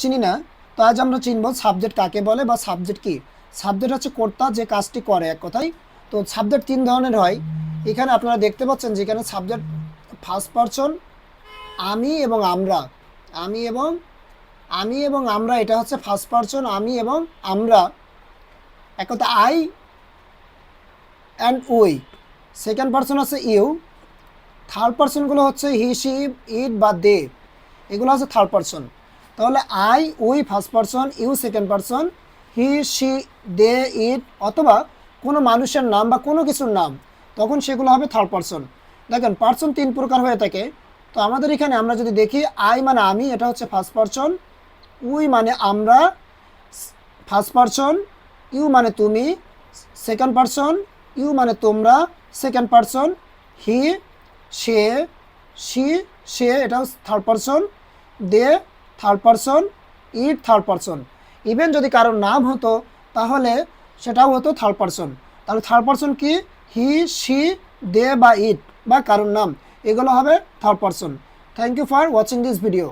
চিনি না, তো আজ আমরা চিনব সাবজেক্ট কাকে বলে বা সাবজেক্ট কি। সাবজেক্ট হচ্ছে কর্তা, যে কাজটি করে এক কথায়। তো সাবজেক্ট তিন ধরনের হয়। এখানে আপনারা দেখতে পাচ্ছেন যে এখানে সাবজেক্ট ফার্স্ট পারসন, আমি এবং আমরা। আমি এবং আমরা, এটা হচ্ছে ফার্স্ট পারসন, আমি এবং আমরা। এক কথা I and we. Second person হচ্ছে ইউ। থার্ড পারসনগুলো হচ্ছে হি, শি, ইট বা দে, এগুলো হচ্ছে থার্ড পারসন। তাহলে I, we first person, you second person, he, she, they, it অথবা কোনো মানুষের নাম বা কোনো কিছুর নাম, তখন সেগুলো হবে থার্ড পারসন। দেখেন পারসন তিন প্রকার হয়ে থাকে। তো আমাদের এখানে আমরা যদি দেখি, আই মানে আমি, এটা হচ্ছে ফার্স্ট পারসন। উই মানে আমরা, ফার্স্ট পারসন। ইউ মানে তুমি, সেকেন্ড পারসন। ইউ মানে তোমরা, সেকেন্ড পারসন। হি, সে, শি, সে, এটা third person. They third person, it third person. Even যদি কারোর নাম হতো তাহলে সেটাও হতো থার্ড পারসন। তাহলে থার্ড পারসন কি? হি, শি, দে বা ইট বা কারোর নাম, এগুলো হবে third person. Thank you for watching this video.